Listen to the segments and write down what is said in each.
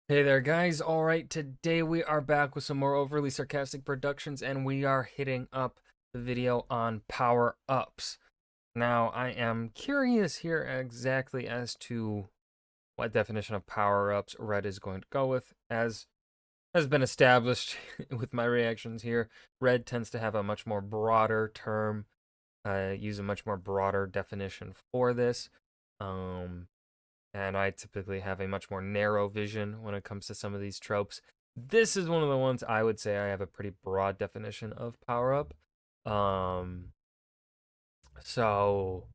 Hey there, guys. All right, today we are back with some more overly sarcastic productions, and we are hitting up the video on power ups. Now, I am curious here exactly as to what definition of power ups Red is going to go with. As has been established with my reactions here, Red tends to have a much more broader term, use a much more broader definition for this. Um, and I typically have a much more narrow vision when it comes to some of these tropes. This is one of the ones I would say I have a pretty broad definition of power up. Um, so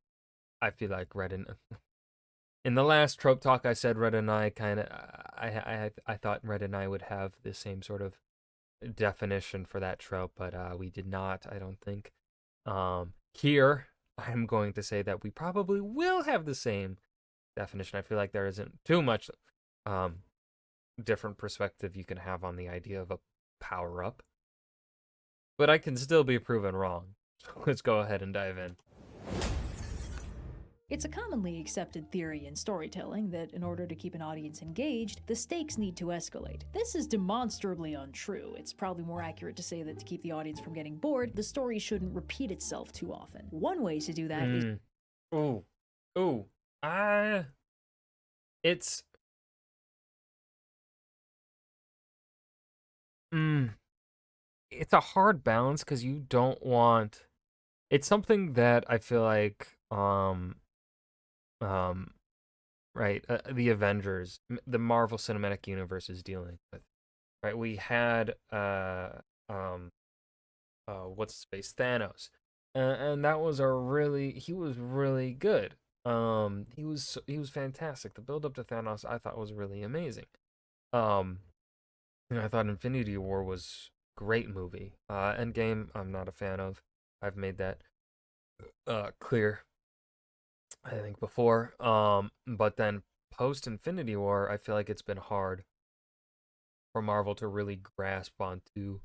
I feel like Red and in the last trope talk I said Red and I kind of I thought Red and I would have the same sort of definition for that trope, but we did not. I don't think. Here I'm going to say that we probably will have the same definition. I feel like there isn't too much um, different perspective you can have on the idea of a power up, but I can still be proven wrong. So let's go ahead and dive in. It's a commonly accepted theory in storytelling that in order to keep an audience engaged, the stakes need to escalate. This is demonstrably untrue. It's probably more accurate to say that to keep the audience from getting bored, the story shouldn't repeat itself too often. One way to do that is Ooh, ooh, ah, it's mm, it's a hard balance because you don't want. It's something that I feel like um right, the Avengers, the Marvel Cinematic Universe is dealing with. Right, we had um what's his face, Thanos, and that was a really he was really good. He was fantastic. The build up to Thanos I thought was really amazing. Um, and I thought Infinity War was great movie. Endgame I'm not a fan of. I've made that clear, I think, before. But then post Infinity War, I feel like it's been hard for Marvel to really grasp onto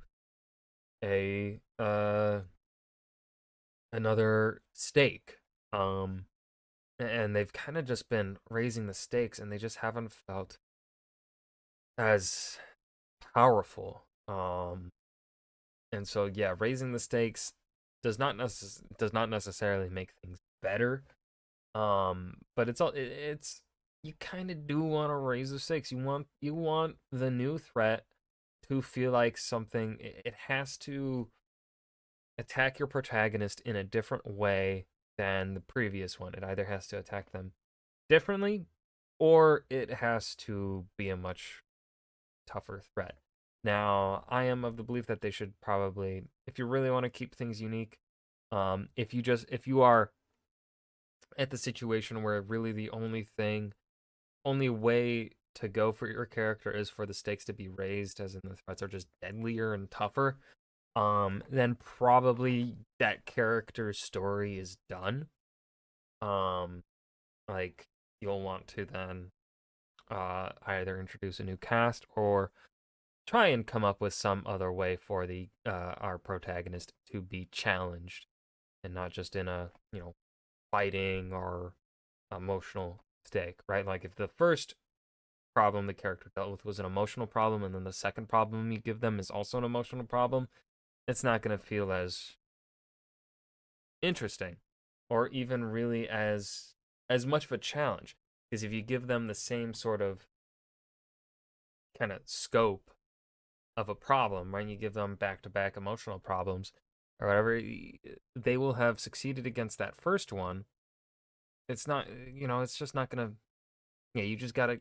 a another stake. And they've kind of just been raising the stakes, and they just haven't felt as powerful. And so yeah, raising the stakes does not necessarily make things better. But it's you kind of do want to raise the stakes. You want the new threat to feel like something. It has to attack your protagonist in a different way than the previous one. It either has to attack them differently or it has to be a much tougher threat. Now, I am of the belief that they should probably, if you really want to keep things unique, if you are at the situation where really the only way to go for your character is for the stakes to be raised, as in the threats are just deadlier and tougher, then probably that character's story is done. Um, like you'll want to then either introduce a new cast or try and come up with some other way for the our protagonist to be challenged and not just in a fighting or emotional stake, right? Like if the first problem the character dealt with was an emotional problem and then the second problem you give them is also an emotional problem, it's not going to feel as interesting or even really as much of a challenge, because if you give them the same sort of kind of scope of a problem, right? You give them back-to-back emotional problems or whatever, they will have succeeded against that first one. It's not, it's just not gonna. Yeah, you just gotta,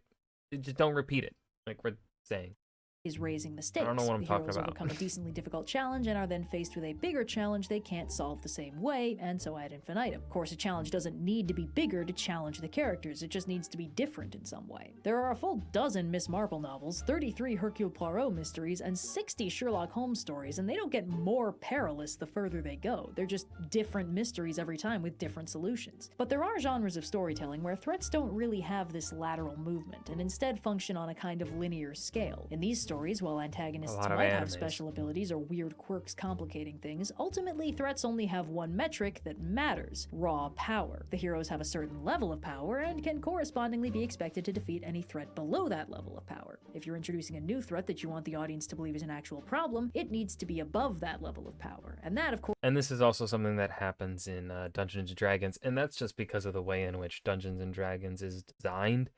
just don't repeat it, like we're saying. is raising the I don't know stakes. what I'm The talking heroes about. overcome a decently difficult challenge and are then faced with a bigger challenge they can't solve the same way, and so ad infinitum. Of course, a challenge doesn't need to be bigger to challenge the characters, it just needs to be different in some way. There are a full dozen Miss Marple novels, 33 Hercule Poirot mysteries, and 60 Sherlock Holmes stories, and they don't get more perilous the further they go. They're just different mysteries every time with different solutions. But there are genres of storytelling where threats don't really have this lateral movement, and instead function on a kind of linear scale. In these stories, while A antagonists lot of might have animes. special abilities or weird quirks complicating things, ultimately threats only have one metric that matters: raw power. The heroes have a certain level of power and can correspondingly be expected to defeat any threat below that level of power. If you're introducing a new threat that you want the audience to believe is an actual problem, it needs to be above that level of power. And that, of course, And this is also something that happens in Dungeons and Dragons, and that's just because of the way in which Dungeons and Dragons is designed.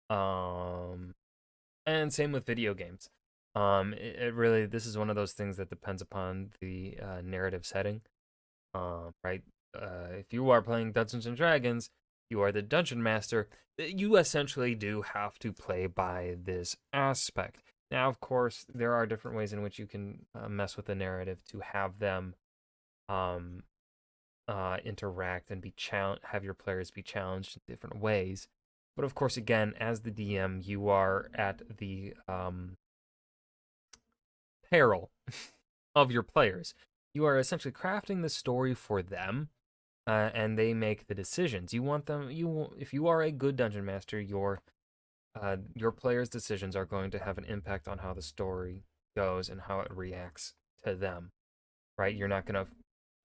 Um, and same with video games. It really, this is one of those things that depends upon the narrative setting. Right? If you are playing Dungeons and Dragons, you are the dungeon master. You essentially do have to play by this aspect. Now, of course, there are different ways in which you can mess with the narrative to have them um, interact and have your players be challenged in different ways. But of course, again, as the DM, you are at the peril of your players. You are essentially crafting the story for them, and they make the decisions. You want them. If you are a good dungeon master, your players' decisions are going to have an impact on how the story goes and how it reacts to them. Right? You're not gonna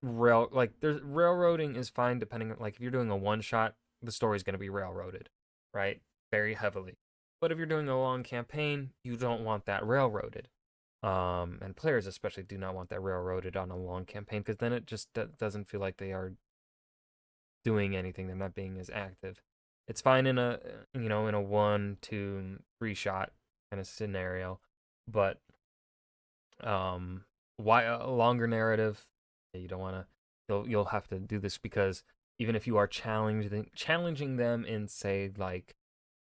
there's railroading is fine depending on, like, if you're doing a one shot, the story's gonna be railroaded, right? Very heavily. But if you're doing a long campaign, you don't want that railroaded. And players especially do not want that railroaded on a long campaign, because then it just doesn't feel like they are doing anything. They're not being as active. It's fine in a in a 1, 2, 3 shot kind of scenario, but why a longer narrative? You don't want to. You'll have to do this, because even if you are challenging them in, say, like,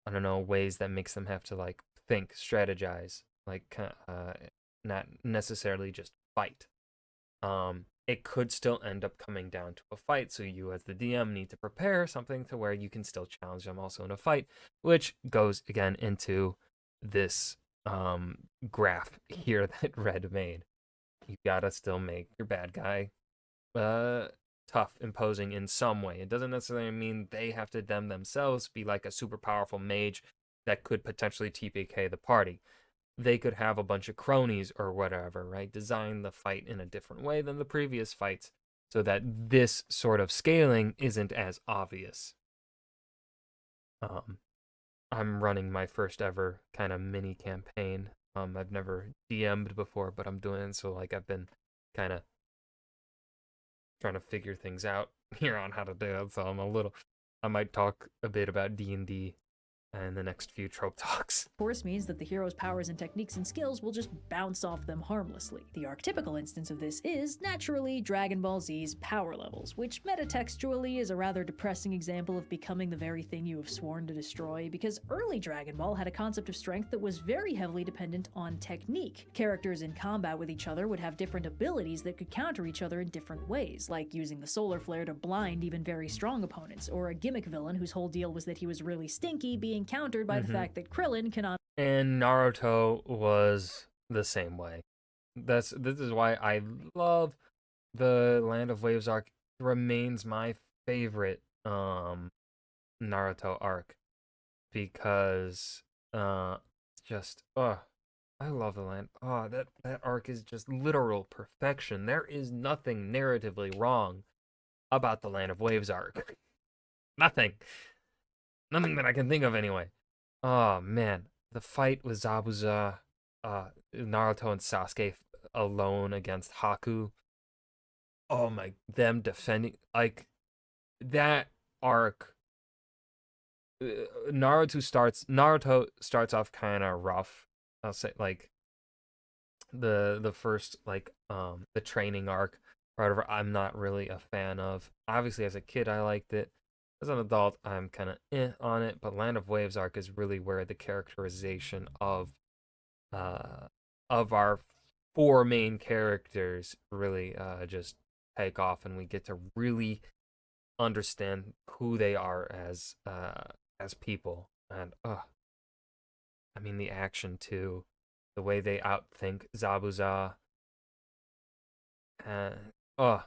I don't know, ways that makes them have to, like, think, strategize, like, not necessarily just fight. It could still end up coming down to a fight, so you as the DM need to prepare something to where you can still challenge them also in a fight, which goes again into this graph here that Red made. You gotta still make your bad guy tough, imposing in some way. It doesn't necessarily mean they have to themselves be like a super powerful mage that could potentially TPK the party. They could have a bunch of cronies or whatever, right? Design the fight in a different way than the previous fights, so that this sort of scaling isn't as obvious. Um, I'm running my first ever kind of mini campaign. I've never DM'd before, but I'm doing it, so, like, I've been kind of trying to figure things out here on how to do it. So I might talk a bit about D&D in the next few trope talks. course means that the hero's powers and techniques and skills will just bounce off them harmlessly. The archetypical instance of this is, naturally, Dragon Ball Z's power levels, which metatextually is a rather depressing example of becoming the very thing you have sworn to destroy, because early Dragon Ball had a concept of strength that was very heavily dependent on technique. Characters in combat with each other would have different abilities that could counter each other in different ways, like using the solar flare to blind even very strong opponents, or a gimmick villain whose whole deal was that he was really stinky being countered by the fact that Krillin cannot. And Naruto was the same way. This is why I love the Land of Waves arc. It remains my favorite Naruto arc, because just I love the land. That arc is just literal perfection. There is nothing narratively wrong about the Land of Waves arc. Nothing. Nothing that I can think of anyway. Oh man, the fight with Zabuza, Naruto and Sasuke alone against Haku. Oh my, them defending, like, that arc. Naruto starts off kind of rough. I'll say, like, the first, like, the training arc or whatever, I'm not really a fan of. Obviously, as a kid, I liked it. As an adult, I'm kind of on it. But Land of Waves arc is really where the characterization uh of our four main characters really just take off, and we get to really understand who they are as people. And I mean, the action too, the way they outthink Zabuza. Uh, oh,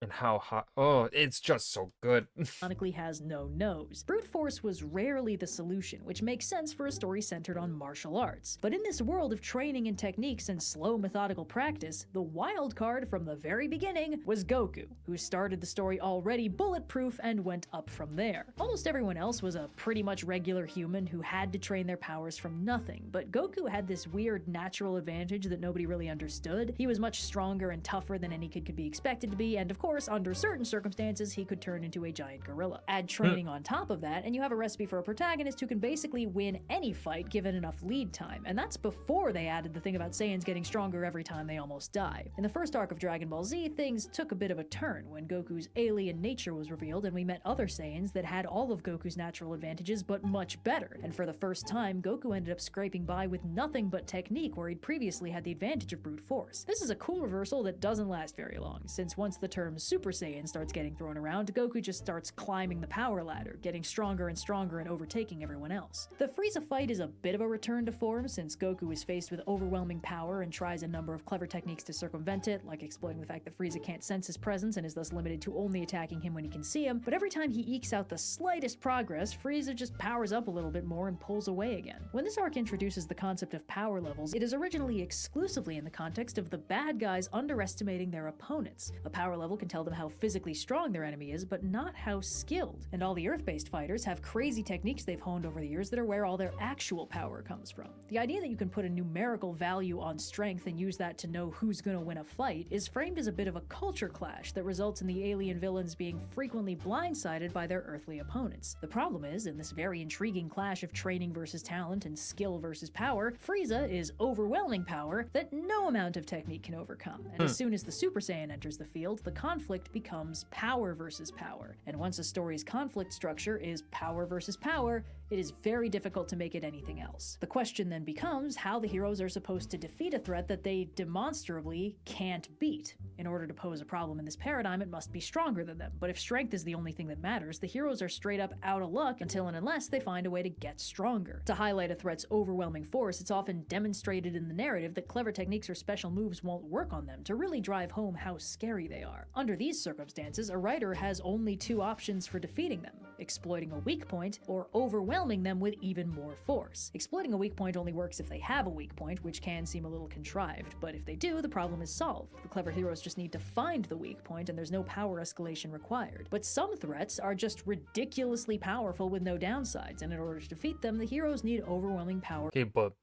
And how hot. Oh, it's just so good. Ironically has no nose. Brute force was rarely the solution, which makes sense for a story centered on martial arts. But in this world of training and techniques and slow methodical practice, the wild card from the very beginning was Goku, who started the story already bulletproof and went up from there. Almost everyone else was a pretty much regular human who had to train their powers from nothing, but Goku had this weird natural advantage that nobody really understood. He was much stronger and tougher than any kid could be expected to be, and of course, under certain circumstances, he could turn into a giant gorilla. Add training on top of that, and you have a recipe for a protagonist who can basically win any fight given enough lead time, and that's before they added the thing about Saiyans getting stronger every time they almost die. In the first arc of Dragon Ball Z, things took a bit of a turn when Goku's alien nature was revealed and we met other Saiyans that had all of Goku's natural advantages but much better, and for the first time, Goku ended up scraping by with nothing but technique where he'd previously had the advantage of brute force. This is a cool reversal that doesn't last very long, since once the term Super Saiyan starts getting thrown around, Goku just starts climbing the power ladder, getting stronger and overtaking everyone else. The Frieza fight is a bit of a return to form, since Goku is faced with overwhelming power and tries a number of clever techniques to circumvent it, like exploiting the fact that Frieza can't sense his presence and is thus limited to only attacking him when he can see him, but every time he ekes out the slightest progress, Frieza just powers up a little bit more and pulls away again. When this arc introduces the concept of power levels, it is originally exclusively in the context of the bad guys underestimating their opponents. A power level can tell them how physically strong their enemy is, but not how skilled. And all the Earth-based fighters have crazy techniques they've honed over the years that are where all their actual power comes from. The idea that you can put a numerical value on strength and use that to know who's gonna win a fight is framed as a bit of a culture clash that results in the alien villains being frequently blindsided by their earthly opponents. The problem is, in this very intriguing clash of training versus talent and skill versus power, Frieza is overwhelming power that no amount of technique can overcome. And as soon as the Super Saiyan enters the field, the conflict becomes power versus power. And once a story's conflict structure is power versus power, it is very difficult to make it anything else. The question then becomes how the heroes are supposed to defeat a threat that they demonstrably can't beat. In order to pose a problem in this paradigm, it must be stronger than them. But if strength is the only thing that matters, the heroes are straight up out of luck until and unless they find a way to get stronger. To highlight a threat's overwhelming force, it's often demonstrated in the narrative that clever techniques or special moves won't work on them to really drive home how scary they are. Under these circumstances, a writer has only two options for defeating them: exploiting a weak point or overwhelming them with even more force. Exploiting a weak point only works if they have a weak point, which can seem a little contrived, but if they do, the problem is solved. The clever heroes just need to find the weak point and there's no power escalation required. But some threats are just ridiculously powerful with no downsides, and in order to defeat them, the heroes need overwhelming power. Okay, but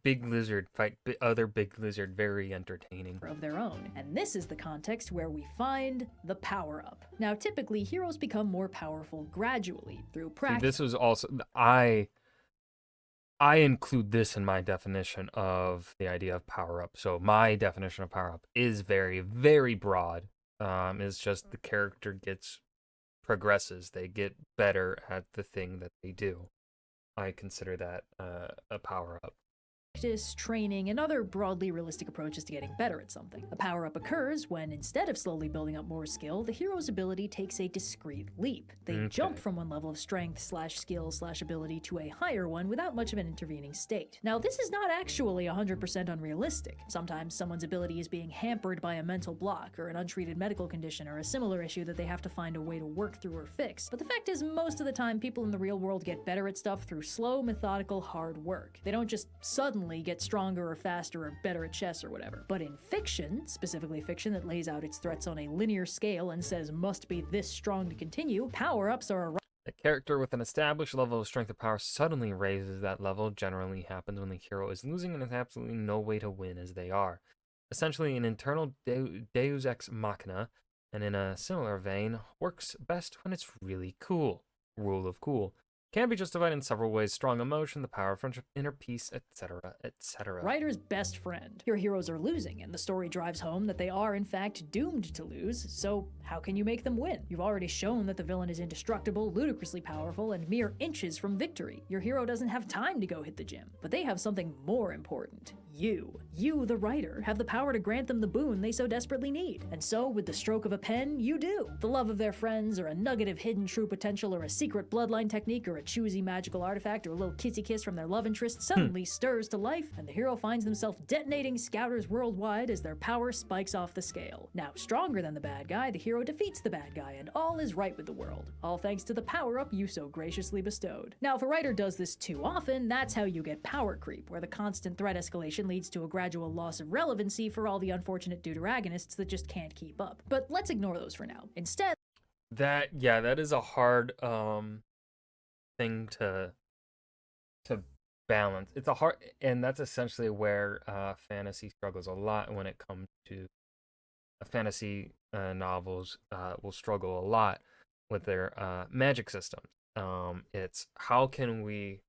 Big Lizard fight other Big Lizard, very entertaining. Of their own. And this is the context where we find the power-up. Now, typically, heroes become more powerful gradually through practice. This was also I include this in my definition of the idea of power-up. So my definition of power-up is very, very broad. It's just the character progresses. They get better at the thing that they do. I consider that a power-up. Practice, training, and other broadly realistic approaches to getting better at something. A power-up occurs when, instead of slowly building up more skill, the hero's ability takes a discrete leap. They jump from one level of strength/skill/ability to a higher one without much of an intervening state. Now, this is not actually 100% unrealistic. Sometimes someone's ability is being hampered by a mental block or an untreated medical condition or a similar issue that they have to find a way to work through or fix. But the fact is, most of the time, people in the real world get better at stuff through slow, methodical, hard work. They don't just suddenly get stronger or faster or better at chess or whatever. But in fiction, specifically fiction that lays out its threats on a linear scale and says must be this strong to continue, power-ups are a character with an established level of strength or power suddenly raises that level. Generally happens when the hero is losing and has absolutely no way to win as they are. Essentially an internal deus ex machina, and in a similar vein, works best when it's really cool. Rule of cool. Can be justified in several ways: strong emotion, the power of friendship, inner peace, etc., etc. Writer's best friend. Your heroes are losing, and the story drives home that they are, in fact, doomed to lose, so how can you make them win? You've already shown that the villain is indestructible, ludicrously powerful, and mere inches from victory. Your hero doesn't have time to go hit the gym. But they have something more important. You, the writer, have the power to grant them the boon they so desperately need. And so, with the stroke of a pen, you do. The love of their friends, or a nugget of hidden true potential, or a secret bloodline technique, or a choosy magical artifact or a little kissy kiss from their love interest suddenly stirs to life, and the hero finds themselves detonating scouters worldwide as their power spikes off the scale. Now, stronger than the bad guy, the hero defeats the bad guy, and all is right with the world, all thanks to the power-up you so graciously bestowed. Now, if a writer does this too often, that's how you get power creep, where the constant threat escalation leads to a gradual loss of relevancy for all the unfortunate deuteragonists that just can't keep up. But let's ignore those for now. Instead, that is a hard thing to balance. It's a hard, and that's essentially where fantasy struggles a lot when it comes to fantasy novels. Will struggle a lot with their magic system. It's how can we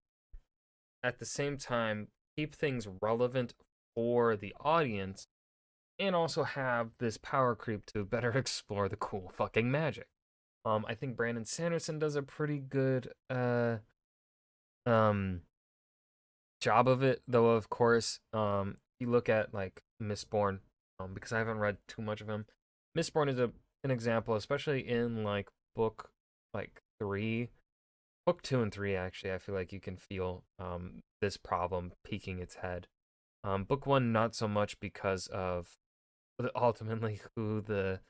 at the same time keep things relevant for the audience and also have this power creep to better explore the cool fucking magic. I think Brandon Sanderson does a pretty good um job of it, though. Of course, you look at like Mistborn, because I haven't read too much of him. Mistborn is an example, especially in like book like 3, book 2 and 3. Actually, I feel like you can feel this problem peeking its head. Book 1 not so much because of ultimately who the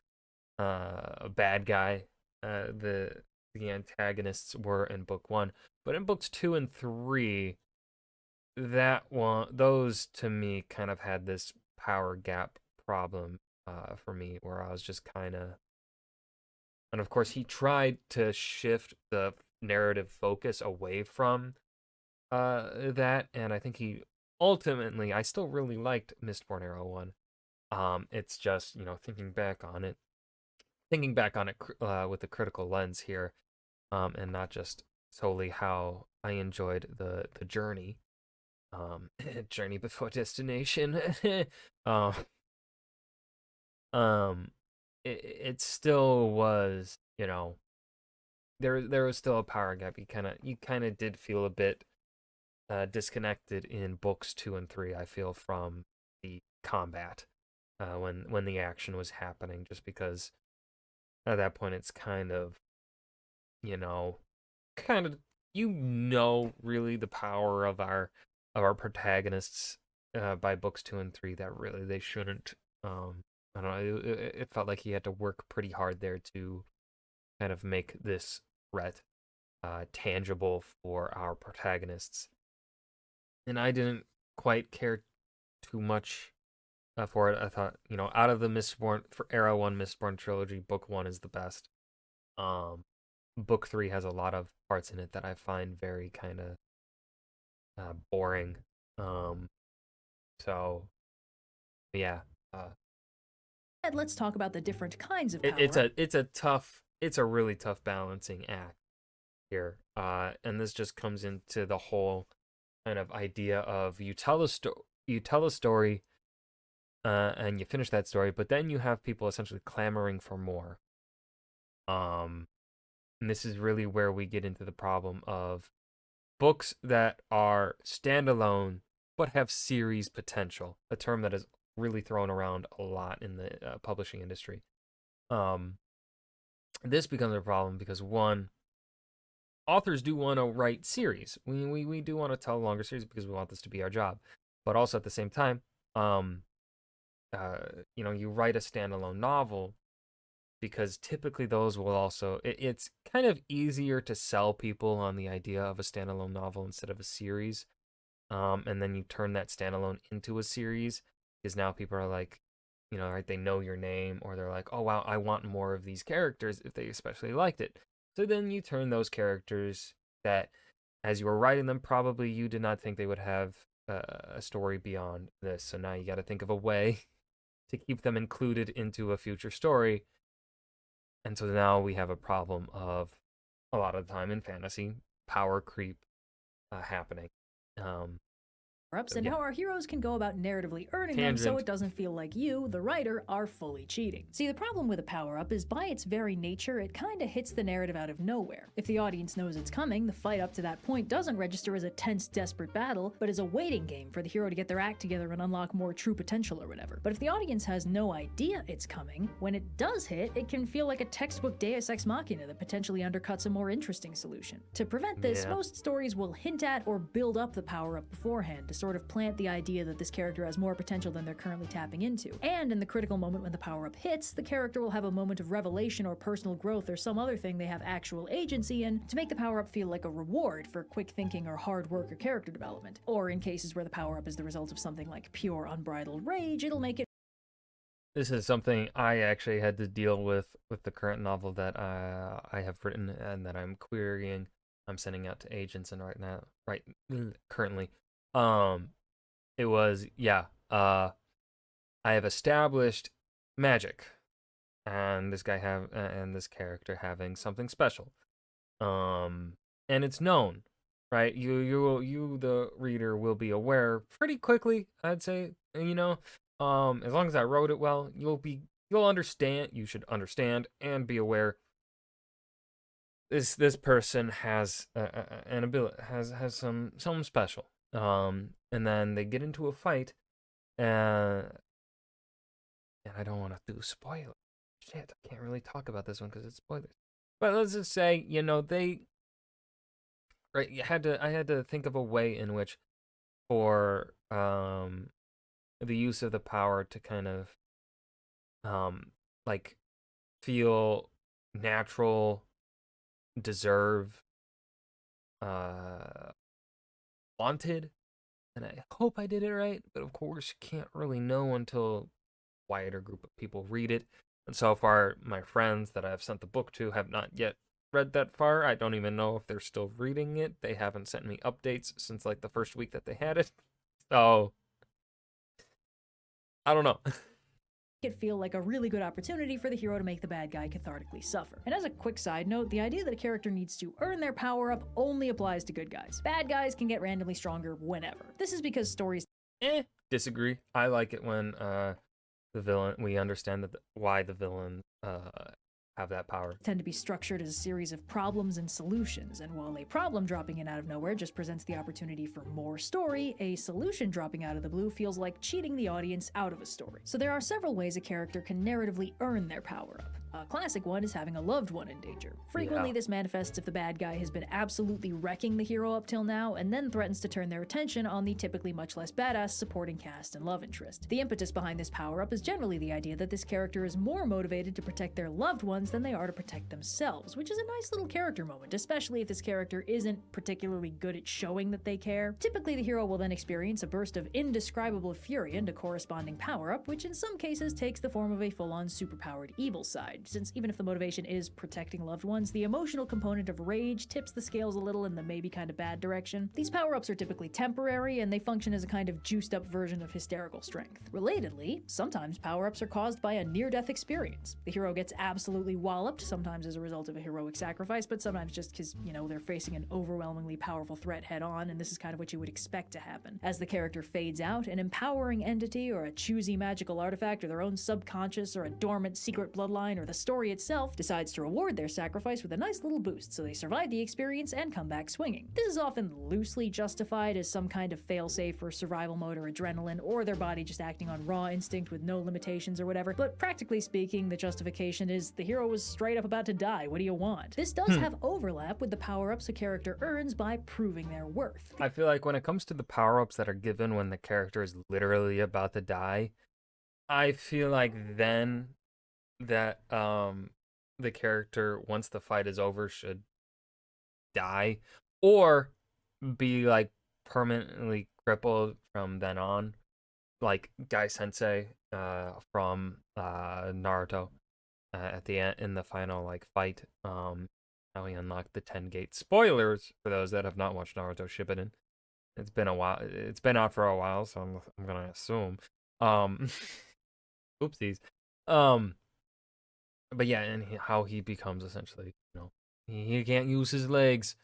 bad guy, the antagonists were in book 1, but in books 2 and 3, those to me kind of had this power gap problem for me, where I was just kind of, and of course he tried to shift the narrative focus away from that, and I think he ultimately, I still really liked Mistborn Arrow 1. It's just, thinking back on it with a critical lens here, and not just solely how I enjoyed the journey, journey before destination. um, um, it still was, there was still a power gap. You kind of did feel a bit disconnected in books 2 and 3. I feel from the combat when the action was happening, just because at that point it's kind of, you know, kind of really the power of our protagonists by books 2 and 3, that really they shouldn't. I don't know. It felt like he had to work pretty hard there to kind of make this threat tangible for our protagonists, and I didn't quite care too much for it. I thought, out of the Mistborn for Era 1 Mistborn trilogy, book 1 is the best. Um, book 3 has a lot of parts in it that I find very kind of boring. Um, so yeah, uh, let's talk about the different kinds of it, power it's a it's a tough it's a really tough balancing act here. And this just comes into the whole kind of idea of you tell a story, and you finish that story, but then you have people essentially clamoring for more. Um, and this is really where we get into the problem of books that are standalone but have series potential, a term that is really thrown around a lot in the publishing industry. Um, this becomes a problem because, one, authors do want to write series. We do want to tell longer series because we want this to be our job, but also at the same time, um, you write a standalone novel because typically those will also, it's kind of easier to sell people on the idea of a standalone novel instead of a series. And then you turn that standalone into a series, because now people are like, right, they know your name, or they're like, oh wow, I want more of these characters if they especially liked it. So then you turn those characters that, as you were writing them, probably you did not think they would have a story beyond this. So now you got to think of a way to keep them included into a future story. And so now we have a problem of, a lot of the time in fantasy, power creep happening. Um, power-ups So and yeah, how our heroes can go about narratively earning them so tangent. it doesn't feel like you, the writer, are fully cheating. See, the problem with a power-up is by its very nature, it kinda hits the narrative out of nowhere. If the audience knows it's coming, the fight up to that point doesn't register as a tense, desperate battle, but as a waiting game for the hero to get their act together and unlock more true potential or whatever. But if the audience has no idea it's coming, when it does hit, it can feel like a textbook Deus Ex Machina that potentially undercuts a more interesting solution. To prevent this, Yeah. most stories will hint at or build up the power-up beforehand to sort of plant the idea that this character has more potential than they're currently tapping into. And in the critical moment when the power-up hits, the character will have a moment of revelation or personal growth or some other thing they have actual agency in to make the power-up feel like a reward for quick thinking or hard work or character development. Or in cases where the power-up is the result of something like pure unbridled rage, it'll make it This is something I actually had to deal with the current novel that I have written and that I'm querying. I'm sending out to agents and right now, right currently. Um, it was yeah. I have established magic, and this character having something special. And it's known, right? You the reader will be aware pretty quickly, I'd say. As long as I wrote it well, you'll understand. You should understand and be aware. This person has an ability, has some special. And then they get into a fight, and I don't want to do spoilers. Shit, I can't really talk about this one because it's spoilers. But let's just say, they right. I had to think of a way in which for the use of the power to kind of like feel natural, deserve, uh wanted, and I hope I did it right, but of course you can't really know until a wider group of people read it. And so far my friends that I've sent the book to have not yet read that far. I don't even know if they're still reading it. They haven't sent me updates since like the first week that they had it. So I don't know. feel like a really good opportunity for the hero to make the bad guy cathartically suffer. And as a quick side note, the idea that a character needs to earn their power up only applies to good guys. Bad guys can get randomly stronger whenever. This is because stories Disagree. I like it when the villain, we understand that why the villain have that power. tend to be structured as a series of problems and solutions, and while a problem dropping in out of nowhere just presents the opportunity for more story, a solution dropping out of the blue feels like cheating the audience out of a story. So there are several ways a character can narratively earn their power-up. A classic one is having a loved one in danger. Frequently, this manifests if the bad guy has been absolutely wrecking the hero up till now, and then threatens to turn their attention on the typically much less badass supporting cast and love interest. The impetus behind this power-up is generally the idea that this character is more motivated to protect their loved ones than they are to protect themselves, which is a nice little character moment, especially if this character isn't particularly good at showing that they care. Typically, the hero will then experience a burst of indescribable fury and a corresponding power-up, which in some cases takes the form of a full-on superpowered evil side. Since even if the motivation is protecting loved ones, the emotional component of rage tips the scales a little in the maybe kind of bad direction. These power-ups are typically temporary, and they function as a kind of juiced-up version of hysterical strength. Relatedly, sometimes power-ups are caused by a near-death experience. The hero gets absolutely walloped, sometimes as a result of a heroic sacrifice, but sometimes just because, they're facing an overwhelmingly powerful threat head-on, and this is kind of what you would expect to happen. As the character fades out, an empowering entity or a choosy magical artifact or their own subconscious or a dormant secret bloodline or the story itself decides to reward their sacrifice with a nice little boost so they survive the experience and come back swinging. This is often loosely justified as some kind of failsafe for survival mode or adrenaline, or their body just acting on raw instinct with no limitations or whatever, but practically speaking, the justification is the hero was straight up about to die, what do you want? This does have overlap with the power-ups a character earns by proving their worth. I feel like when it comes to the power-ups that are given when the character is literally about to die, I feel like then that the character, once the fight is over, should die or be like permanently crippled from then on, like Guy Sensei from Naruto at the end in the final like fight, how he unlocked the 10 gate. Spoilers for those that have not watched Naruto Shippuden. It's been a while. It's been out for a while, so I'm gonna assume. Um, oopsies. Um, but yeah, and how he becomes essentially, he can't use his legs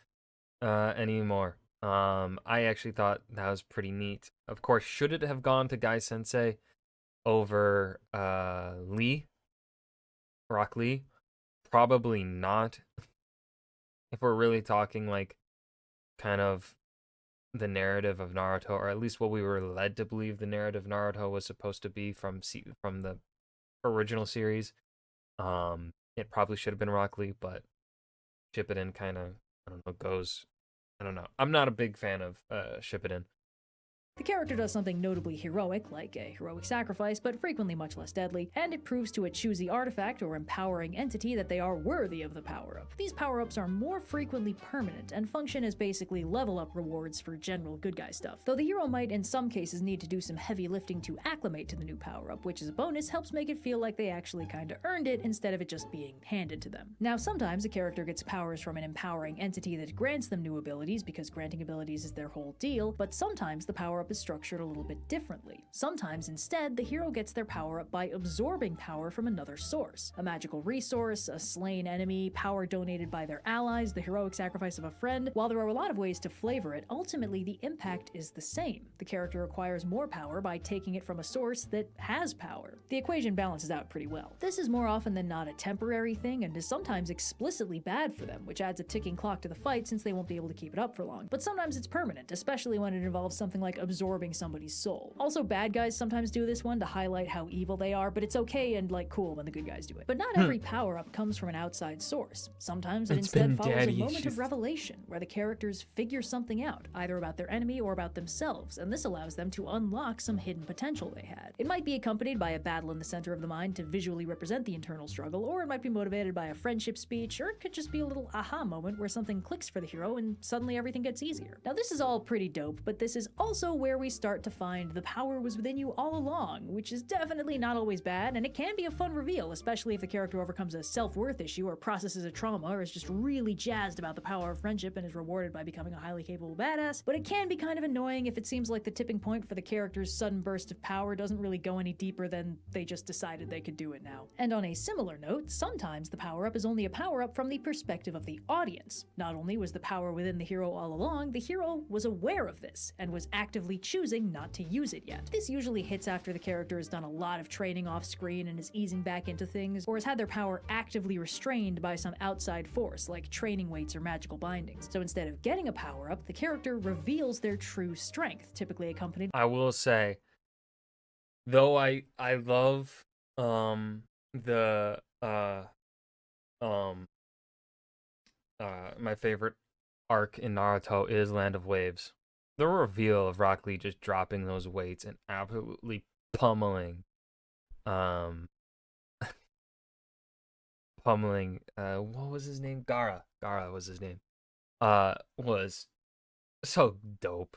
anymore. I actually thought that was pretty neat. Of course, should it have gone to Guy Sensei over Rock Lee? Probably not. If we're really talking like kind of the narrative of Naruto, or at least what we were led to believe the narrative of Naruto was supposed to be from the original series. It probably should have been Rock Lee, but Shippuden kind of, I don't know, goes. I don't know. I'm not a big fan of Shippuden. The character does something notably heroic, like a heroic sacrifice, but frequently much less deadly, and it proves to a choosy artifact or empowering entity that they are worthy of the power-up. These power-ups are more frequently permanent and function as basically level-up rewards for general good guy stuff, though the hero might in some cases need to do some heavy lifting to acclimate to the new power-up, which as a bonus helps make it feel like they actually kinda earned it instead of it just being handed to them. Now sometimes a character gets powers from an empowering entity that grants them new abilities because granting abilities is their whole deal, but sometimes the power-up is structured a little bit differently. Sometimes, instead, the hero gets their power-up by absorbing power from another source. A magical resource, a slain enemy, power donated by their allies, the heroic sacrifice of a friend. While there are a lot of ways to flavor it, ultimately the impact is the same. The character acquires more power by taking it from a source that has power. The equation balances out pretty well. This is more often than not a temporary thing and is sometimes explicitly bad for them, which adds a ticking clock to the fight since they won't be able to keep it up for long. But sometimes it's permanent, especially when it involves something like absorbing somebody's soul. Also, bad guys sometimes do this one to highlight how evil they are, but it's okay and like cool when the good guys do it. But not every power-up comes from an outside source. Sometimes it instead follows a moment of revelation, where the characters figure something out, either about their enemy or about themselves, and this allows them to unlock some hidden potential they had. It might be accompanied by a battle in the center of the mind to visually represent the internal struggle, or it might be motivated by a friendship speech, or it could just be a little aha moment where something clicks for the hero and suddenly everything gets easier. Now this is all pretty dope, but this is also where we start to find the power was within you all along, which is definitely not always bad, and it can be a fun reveal, especially if the character overcomes a self-worth issue or processes a trauma or is just really jazzed about the power of friendship and is rewarded by becoming a highly capable badass. But it can be kind of annoying if it seems like the tipping point for the character's sudden burst of power doesn't really go any deeper than they just decided they could do it now. And on a similar note, sometimes the power-up is only a power-up from the perspective of the audience. Not only was the power within the hero all along, the hero was aware of this and was actively choosing not to use it yet. This usually hits after the character has done a lot of training off screen and is easing back into things, or has had their power actively restrained by some outside force like training weights or magical bindings. So instead of getting a power-up, the character reveals their true strength, typically accompanied. I will say, though I love the my favorite arc in Naruto is Land of Waves. The reveal of Rock Lee just dropping those weights and absolutely pummeling what was his name? Gara was his name. Was so dope.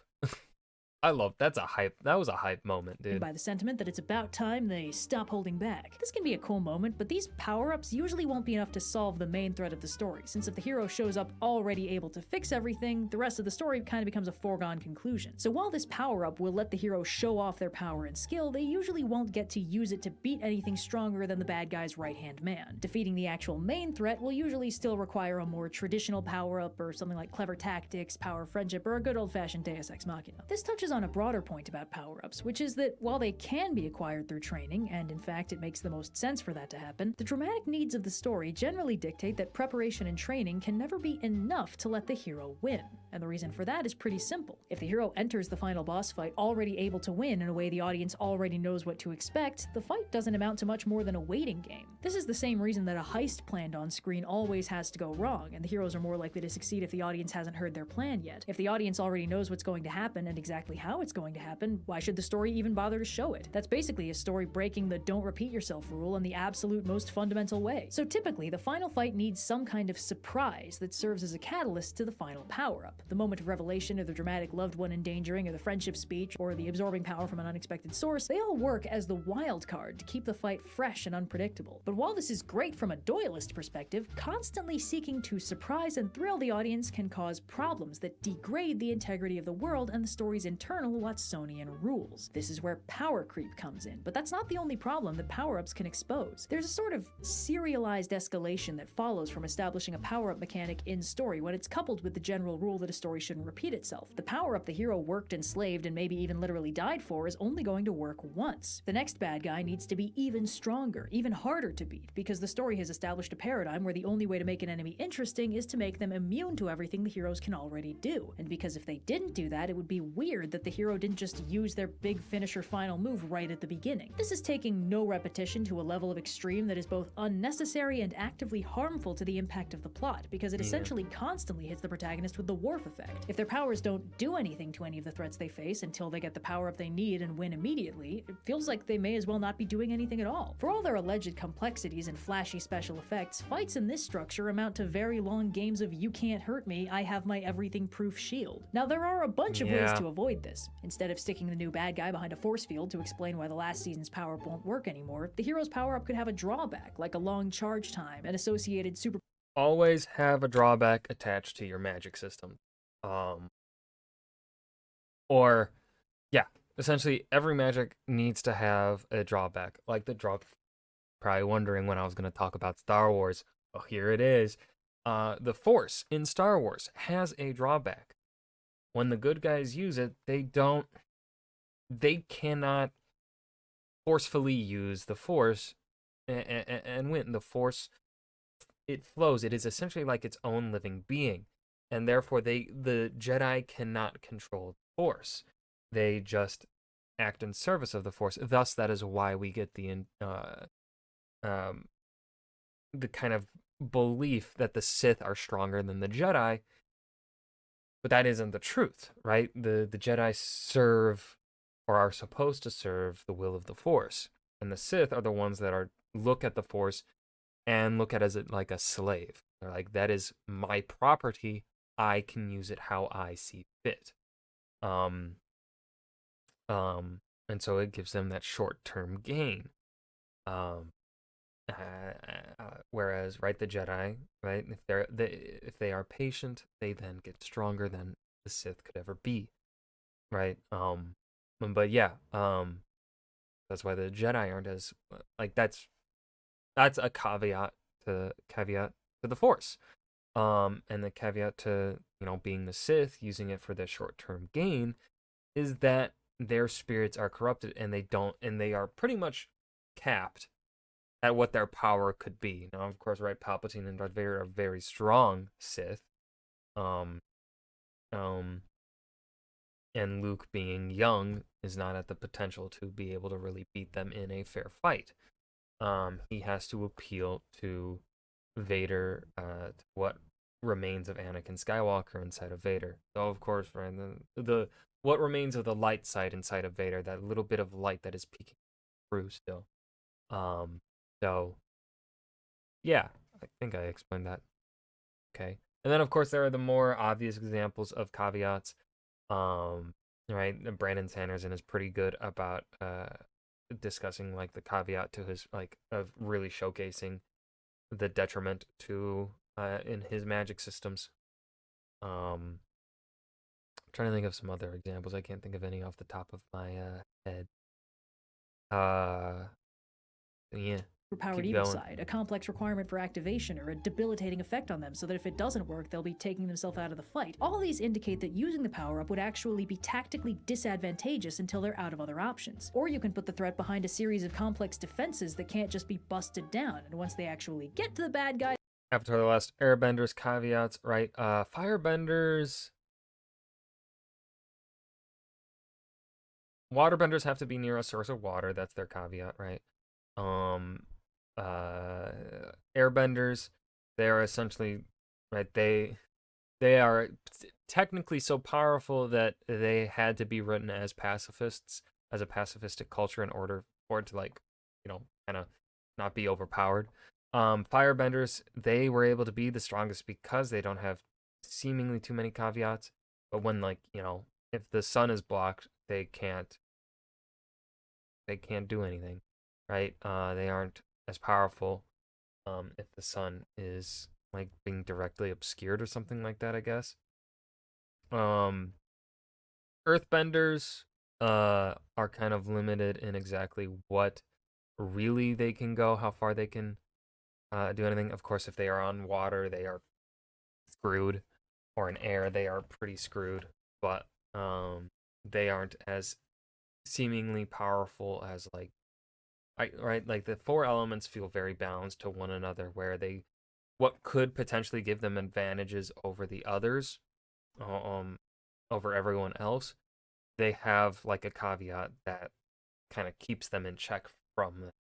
I love that was a hype moment, dude. By the sentiment that it's about time they stop holding back. This can be a cool moment, but these power-ups usually won't be enough to solve the main thread of the story, since if the hero shows up already able to fix everything, the rest of the story kind of becomes a foregone conclusion. So while this power-up will let the hero show off their power and skill, they usually won't get to use it to beat anything stronger than the bad guy's right-hand man. Defeating the actual main threat will usually still require a more traditional power-up or something like clever tactics, power of friendship, or a good old-fashioned Deus Ex Machina. This touches on a broader point about power-ups, which is that while they can be acquired through training, and in fact it makes the most sense for that to happen, the dramatic needs of the story generally dictate that preparation and training can never be enough to let the hero win. And the reason for that is pretty simple. If the hero enters the final boss fight already able to win in a way the audience already knows what to expect, the fight doesn't amount to much more than a waiting game. This is the same reason that a heist planned on screen always has to go wrong, and the heroes are more likely to succeed if the audience hasn't heard their plan yet. If the audience already knows what's going to happen and exactly how it's going to happen, why should the story even bother to show it? That's basically a story breaking the don't repeat yourself rule in the absolute most fundamental way. So typically, the final fight needs some kind of surprise that serves as a catalyst to the final power-up. The moment of revelation, or the dramatic loved one endangering, or the friendship speech, or the absorbing power from an unexpected source, they all work as the wild card to keep the fight fresh and unpredictable. But while this is great from a doyelist perspective, constantly seeking to surprise and thrill the audience can cause problems that degrade the integrity of the world and the story's internal eternal Watsonian rules. This is where power creep comes in, but that's not the only problem that power-ups can expose. There's a sort of serialized escalation that follows from establishing a power-up mechanic in story when it's coupled with the general rule that a story shouldn't repeat itself. The power-up the hero worked and slaved and maybe even literally died for is only going to work once. The next bad guy needs to be even stronger, even harder to beat, because the story has established a paradigm where the only way to make an enemy interesting is to make them immune to everything the heroes can already do. And because if they didn't do that, it would be weird that the hero didn't just use their big finisher final move right at the beginning. This is taking no repetition to a level of extreme that is both unnecessary and actively harmful to the impact of the plot, because it essentially constantly hits the protagonist with the Worf effect. If their powers don't do anything to any of the threats they face until they get the power-up they need and win immediately, it feels like they may as well not be doing anything at all. For all their alleged complexities and flashy special effects, fights in this structure amount to very long games of you can't hurt me, I have my everything-proof shield. Now, there are a bunch of ways to avoid this. Instead of sticking the new bad guy behind a force field to explain why the last season's power-up won't work anymore, the hero's power-up could have a drawback, like a long charge time and associated super... Always have a drawback attached to your magic system. Or, yeah, essentially every magic needs to have a drawback. Like the probably wondering when I was going to talk about Star Wars. Oh, here it is. The Force in Star Wars has a drawback. When the good guys use it, they cannot forcefully use the Force and win. The Force, it flows. It is essentially like its own living being. And therefore, the Jedi cannot control the Force. They just act in service of the Force. Thus, that is why we get the kind of belief that the Sith are stronger than the Jedi, but that isn't the truth, right? The Jedi serve or are supposed to serve the will of the Force, and the Sith are the ones that look at the Force and look at it as like a slave. They're like, that is my property. I can use it how I see fit. And so it gives them that short-term gain. Whereas, right, the Jedi, right, if they are patient, they then get stronger than the Sith could ever be, right? But yeah, that's why the Jedi aren't as like that's a caveat to the Force, and the caveat to being the Sith, using it for their short-term gain, is that their spirits are corrupted and they are pretty much capped at what their power could be. Now, of course, right, Palpatine and Darth Vader are very strong Sith. Um, and Luke, being young, is not at the potential to be able to really beat them in a fair fight. He has to appeal to Vader, to what remains of Anakin Skywalker inside of Vader. So, of course, right, the what remains of the light side inside of Vader, that little bit of light that is peeking through still. So, yeah, I think I explained that. Okay. And then, of course, there are the more obvious examples of caveats. Right, Brandon Sanderson is pretty good about discussing like the caveat to his of really showcasing the detriment to in his magic systems. I'm trying to think of some other examples. I can't think of any off the top of my head. Yeah. Powered evil side, a complex requirement for activation, or a debilitating effect on them so that if it doesn't work, they'll be taking themselves out of the fight. All these indicate that using the power-up would actually be tactically disadvantageous until they're out of other options. Or you can put the threat behind a series of complex defenses that can't just be busted down, and once they actually get to the bad guy... After the last airbenders caveats, right? Firebenders... Waterbenders have to be near a source of water. That's their caveat, right? Airbenders, they are essentially, right, they are technically so powerful that they had to be written as pacifists, as a pacifistic culture, in order for it to kind of not be overpowered. Firebenders, they were able to be the strongest because they don't have seemingly too many caveats, but when if the sun is blocked, they can't do anything, right? They aren't as powerful if the sun is like being directly obscured or something like that, I guess. Earthbenders are kind of limited in exactly what really they can go, how far they can do anything. Of course, if they are on water, they are screwed, or in air, they are pretty screwed. But they aren't as seemingly powerful as like right, like the four elements feel very balanced to one another, where they what could potentially give them advantages over the others, um, over everyone else. They have like a caveat that kind of keeps them in check from them,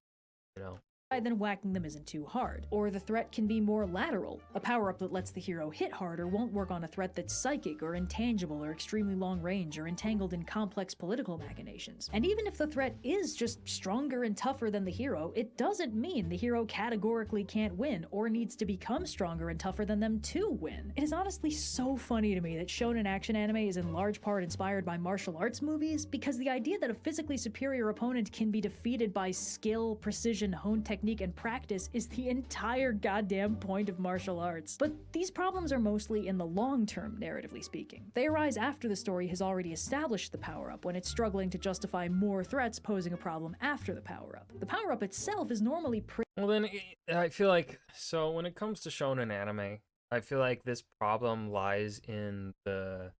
you know. then whacking them isn't too hard. Or the threat can be more lateral. A power-up that lets the hero hit harder won't work on a threat that's psychic or intangible or extremely long range or entangled in complex political machinations. And even if the threat is just stronger and tougher than the hero, it doesn't mean the hero categorically can't win or needs to become stronger and tougher than them to win. It is honestly so funny to me that shonen action anime is in large part inspired by martial arts movies, because the idea that a physically superior opponent can be defeated by skill, precision, honed technique, and practice is the entire goddamn point of martial arts. But these problems are mostly in the long term, narratively speaking. They arise after the story has already established the power-up, when it's struggling to justify more threats posing a problem after the power-up. The power-up itself is normally Well, then I feel like, so when it comes to shonen anime, I feel like this problem lies in the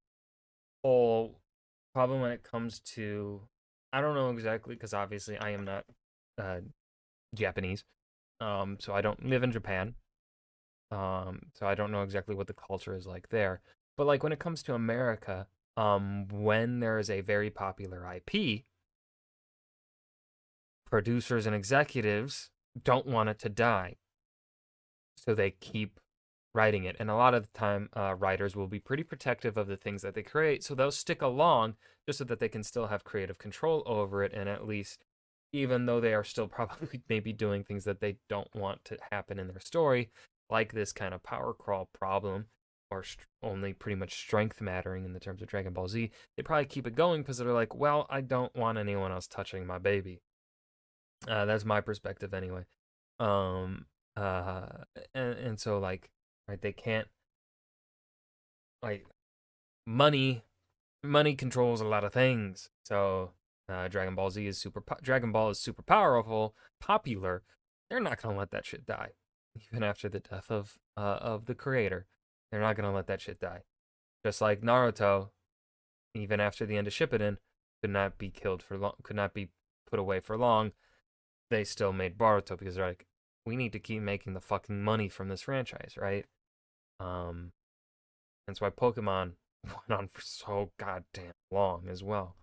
whole problem when it comes to, I don't know exactly, because obviously I am not Japanese. So I don't live in Japan. So I don't know exactly what the culture is like there. But like when it comes to America, when there is a very popular IP, producers and executives don't want it to die. So they keep writing it. And a lot of the time, writers will be pretty protective of the things that they create. So they'll stick along just so that they can still have creative control over it, and at least, even though they are still probably maybe doing things that they don't want to happen in their story, like this kind of power crawl problem, or only pretty much strength mattering in the terms of Dragon Ball Z, they probably keep it going because they're like, well, I don't want anyone else touching my baby. That's my perspective anyway. Um, uh, and so like, right, they can't, like, money controls a lot of things. So Dragon Ball Z is Dragon Ball is super powerful, popular. They're not gonna let that shit die, even after the death of the creator. They're not gonna let that shit die. Just like Naruto, even after the end of Shippuden, could not be killed for long, could not be put away for long. They still made Boruto because they're like, we need to keep making the fucking money from this franchise, right? That's why Pokemon went on for so goddamn long as well.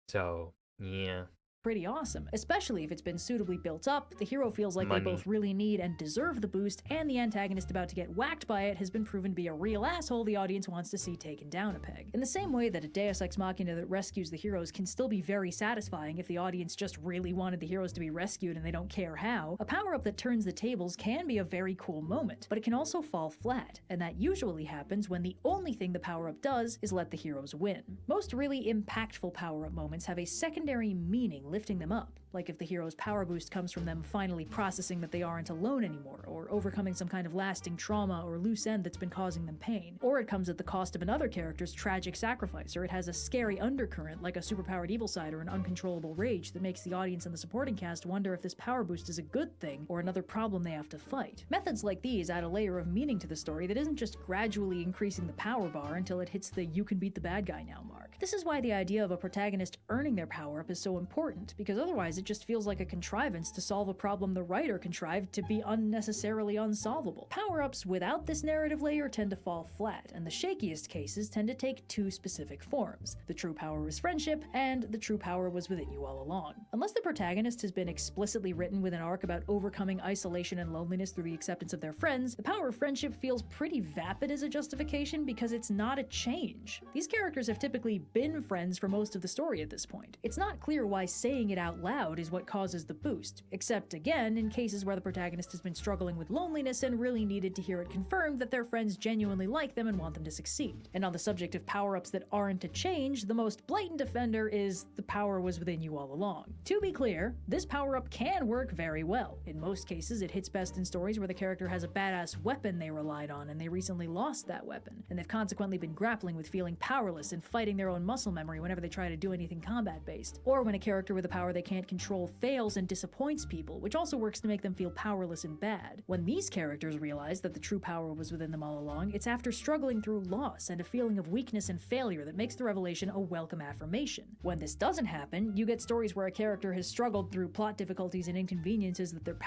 So yeah. Pretty awesome, especially if it's been suitably built up, the hero feels like Money. they both really need and deserve the boost, and the antagonist about to get whacked by it has been proven to be a real asshole the audience wants to see taken down a peg. In the same way that a Deus Ex Machina that rescues the heroes can still be very satisfying if the audience just really wanted the heroes to be rescued and they don't care how, a power-up that turns the tables can be a very cool moment, but it can also fall flat, and that usually happens when the only thing the power-up does is let the heroes win. Most really impactful power-up moments have a secondary meaning lifting them up, like if the hero's power boost comes from them finally processing that they aren't alone anymore, or overcoming some kind of lasting trauma or loose end that's been causing them pain. Or it comes at the cost of another character's tragic sacrifice, or it has a scary undercurrent like a superpowered evil side or an uncontrollable rage that makes the audience and the supporting cast wonder if this power boost is a good thing or another problem they have to fight. Methods like these add a layer of meaning to the story that isn't just gradually increasing the power bar until it hits the you can beat the bad guy now mark. This is why the idea of a protagonist earning their power up is so important, because otherwise it just feels like a contrivance to solve a problem the writer contrived to be unnecessarily unsolvable. Power-ups without this narrative layer tend to fall flat, and the shakiest cases tend to take two specific forms. The true power was friendship, and the true power was within you all along. Unless the protagonist has been explicitly written with an arc about overcoming isolation and loneliness through the acceptance of their friends, the power of friendship feels pretty vapid as a justification because it's not a change. These characters have typically been friends for most of the story at this point. It's not clear why saying it out loud out is what causes the boost, except again in cases where the protagonist has been struggling with loneliness and really needed to hear it confirmed that their friends genuinely like them and want them to succeed. And on the subject of power-ups that aren't a change, the most blatant offender is the power was within you all along. To be clear, this power-up can work very well. In most cases, it hits best in stories where the character has a badass weapon they relied on and they recently lost that weapon, and they've consequently been grappling with feeling powerless and fighting their own muscle memory whenever they try to do anything combat-based. Or when a character with a power they can't control fails and disappoints people, which also works to make them feel powerless and bad. When these characters realize that the true power was within them all along, it's after struggling through loss and a feeling of weakness and failure that makes the revelation a welcome affirmation. When this doesn't happen, you get stories where a character has struggled through plot difficulties and inconveniences that their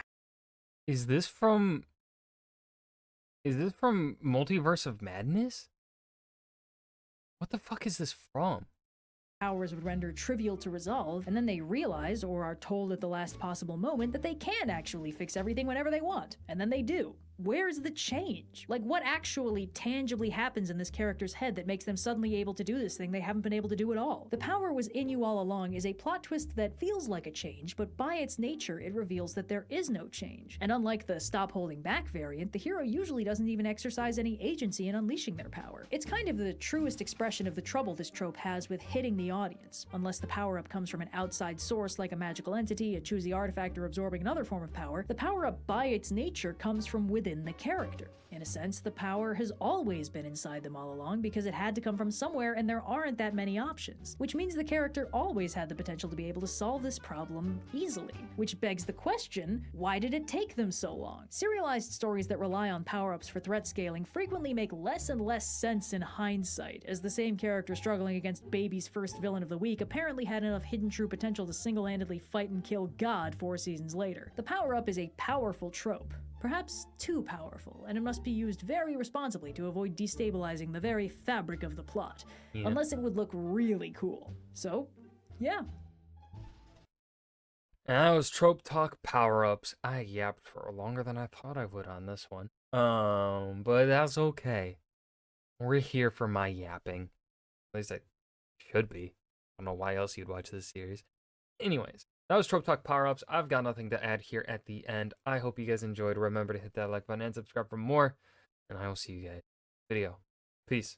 Is this from Multiverse of Madness? What the fuck is this from? powers would render trivial to resolve, and then they realize, or are told at the last possible moment, that they can actually fix everything whenever they want. And then they do. Where's the change? Like, what actually tangibly happens in this character's head that makes them suddenly able to do this thing they haven't been able to do at all? The power was in you all along is a plot twist that feels like a change, but by its nature, it reveals that there is no change. And unlike the stop holding back variant, the hero usually doesn't even exercise any agency in unleashing their power. It's kind of the truest expression of the trouble this trope has with hitting the audience. Unless the power-up comes from an outside source like a magical entity, a choosy artifact, or absorbing another form of power, the power-up by its nature comes from within the character. In a sense, the power has always been inside them all along because it had to come from somewhere and there aren't that many options, which means the character always had the potential to be able to solve this problem easily. Which begs the question, why did it take them so long? Serialized stories that rely on power-ups for threat scaling frequently make less and less sense in hindsight, as the same character struggling against Baby's first villain of the week apparently had enough hidden true potential to single-handedly fight and kill God 4 seasons later. The power-up is a powerful trope. Perhaps too powerful, and it must be used very responsibly to avoid destabilizing the very fabric of the plot, unless it would look really cool. So, yeah. And that was Trope Talk Power-Ups. I yapped for longer than I thought I would on this one. But that's okay. We're here for my yapping. At least I should be. I don't know why else you'd watch this series. Anyways, that was Trope Talk Power-Ups. I've got nothing to add here at the end. I hope you guys enjoyed. Remember to hit that like button and subscribe for more. And I will see you guys in the video. Peace.